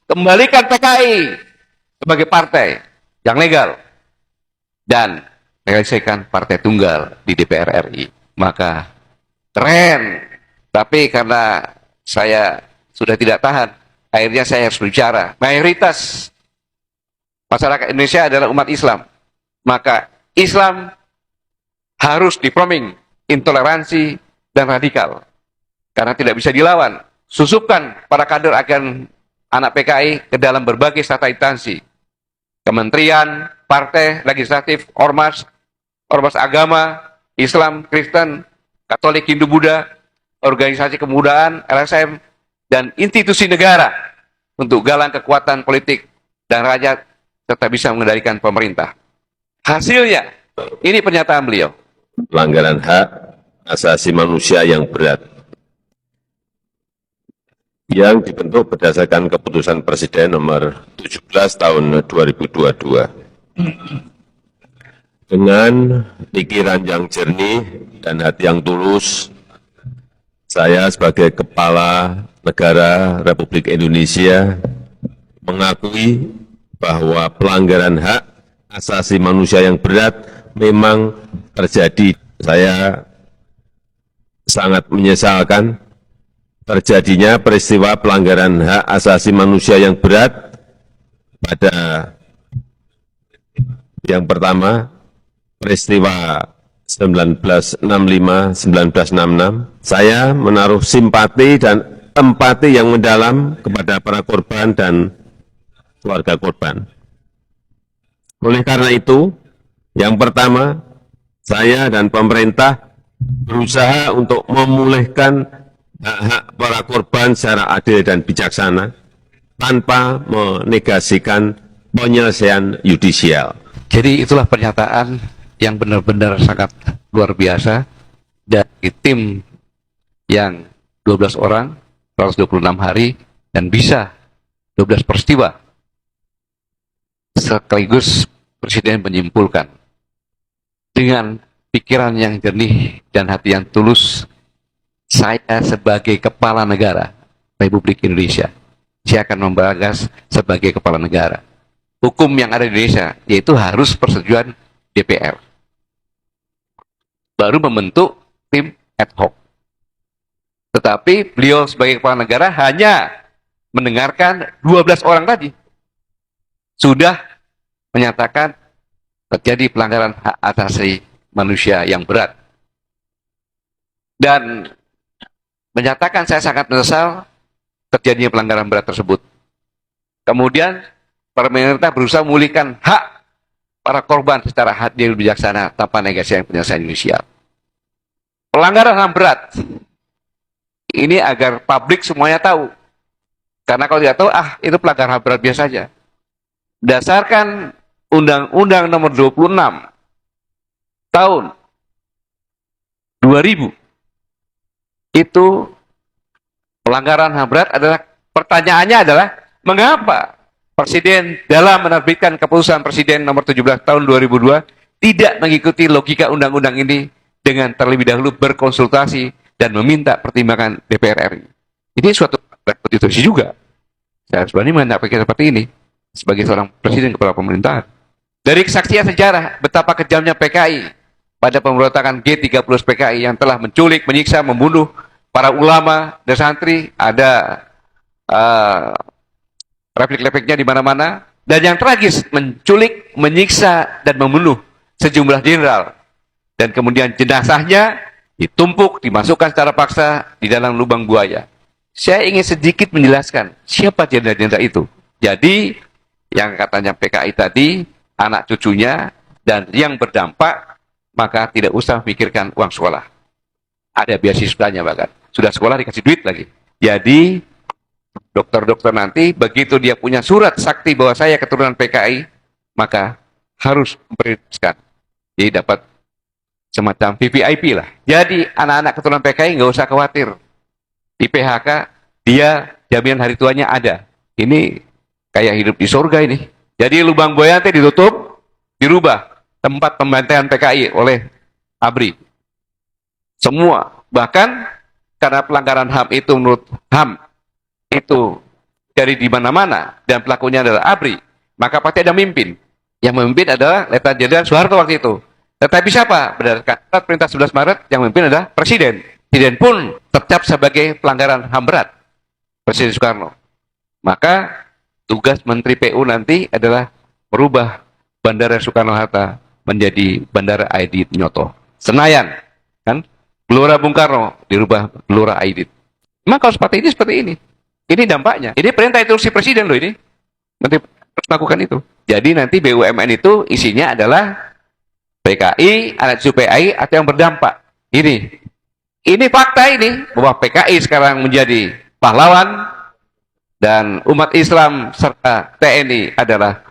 Kembalikan PKI sebagai partai yang legal dan realisasikan partai tunggal di DPR RI. Maka keren. Tapi karena saya sudah tidak tahan, akhirnya saya harus bicara. Mayoritas masyarakat Indonesia adalah umat Islam. Maka Islam harus diproming intoleransi dan radikal. Karena tidak bisa dilawan. Susupkan para kader akan anak PKI ke dalam berbagai strata instansi. Kementerian, partai, legislatif, ormas, ormas agama, Islam, Kristen, Katolik, Hindu, Buddha, organisasi kemudaan, LSM, dan institusi negara untuk galang kekuatan politik dan rakyat serta bisa mengendalikan pemerintah. Hasilnya, ini pernyataan beliau. Pelanggaran hak asasi manusia yang berat yang dibentuk berdasarkan keputusan Presiden nomor 17 tahun 2022. Dengan pikiran yang jernih dan hati yang tulus, saya sebagai Kepala Negara Republik Indonesia mengakui bahwa pelanggaran hak asasi manusia yang berat memang terjadi. Saya sangat menyesalkan terjadinya peristiwa pelanggaran hak asasi manusia yang berat pada yang pertama, peristiwa 1965-1966. Saya menaruh simpati dan empati yang mendalam kepada para korban dan keluarga korban. Oleh karena itu, yang pertama, saya dan pemerintah berusaha untuk memulihkan hak-hak para korban secara adil dan bijaksana tanpa menegasikan penyelesaian yudisial. Jadi itulah pernyataan yang benar-benar sangat luar biasa dari tim yang 12 orang, 126 hari, dan bisa 12 peristiwa. Sekaligus Presiden menyimpulkan dengan pikiran yang jernih dan hati yang tulus, saya sebagai kepala negara Republik Indonesia, saya akan membagas sebagai kepala negara. Hukum yang ada di Indonesia, yaitu harus persetujuan DPR. Baru membentuk tim ad hoc. Tetapi beliau sebagai kepala negara hanya mendengarkan 12 orang tadi. Sudah menyatakan terjadi pelanggaran hak asasi manusia yang berat. Dan menyatakan saya sangat menyesal terjadinya pelanggaran berat tersebut. Kemudian pemerintah berusaha memulihkan hak para korban secara adil bijaksana tanpa negasi penyelesaian yudisial. Pelanggaran HAM berat ini agar publik semuanya tahu. Karena kalau tidak tahu, itu pelanggaran HAM berat biasa saja. Berdasarkan Undang-Undang Nomor 26 tahun 2000, itu pelanggaran HAM berat adalah, pertanyaannya adalah, mengapa Presiden dalam menerbitkan keputusan Presiden nomor 17 tahun 2002 tidak mengikuti logika undang-undang ini dengan terlebih dahulu berkonsultasi dan meminta pertimbangan DPR RI. Ini suatu konstitusi juga. Saya harus berani menyampaikan seperti ini sebagai seorang Presiden kepala pemerintahan. Dari kesaksian sejarah betapa kejamnya PKI pada pemberontakan G30 PKI yang telah menculik, menyiksa, membunuh para ulama dan santri, ada replik-repliknya di mana-mana, dan yang tragis menculik, menyiksa dan membunuh sejumlah jenderal, dan kemudian jenazahnya ditumpuk, dimasukkan secara paksa di dalam lubang buaya. Saya ingin sedikit menjelaskan siapa jenderal-jenderal itu. Jadi yang katanya PKI tadi anak cucunya dan yang berdampak, maka tidak usah memikirkan uang sekolah. Ada beasiswanya bahkan. Sudah sekolah dikasih duit lagi. Jadi dokter-dokter nanti begitu dia punya surat sakti bahwa saya keturunan PKI, maka harus memprioritaskan. Jadi dapat semacam VVIP lah. Jadi anak-anak keturunan PKI nggak usah khawatir. Di PHK dia jaminan hari tuanya ada. Ini kayak hidup di surga ini. Jadi lubang buaya nanti ditutup, dirubah tempat pembantaian PKI oleh ABRI. Semua, bahkan karena pelanggaran HAM itu menurut HAM itu dari di mana-mana dan pelakunya adalah ABRI, maka pasti ada mimpin. Yang memimpin adalah Letnan Jenderal Soeharto waktu itu. Tetapi siapa? Berdasarkan perintah 11 Maret yang memimpin adalah Presiden. Presiden pun tercap sebagai pelanggaran HAM berat, Presiden Soekarno. Maka tugas Menteri PU nanti adalah merubah Bandara Soekarno-Hatta menjadi Bandara Aidit Noto. Senayan, kan? Gelora Bung Karno dirubah Gelora Aidit. Memang kalau seperti ini. Ini dampaknya. Ini perintah instruksi Presiden loh ini. Nanti harus lakukan itu. Jadi nanti BUMN itu isinya adalah PKI, anak cucu PKI atau yang berdampak. Ini fakta ini bahwa PKI sekarang menjadi pahlawan dan umat Islam serta TNI adalah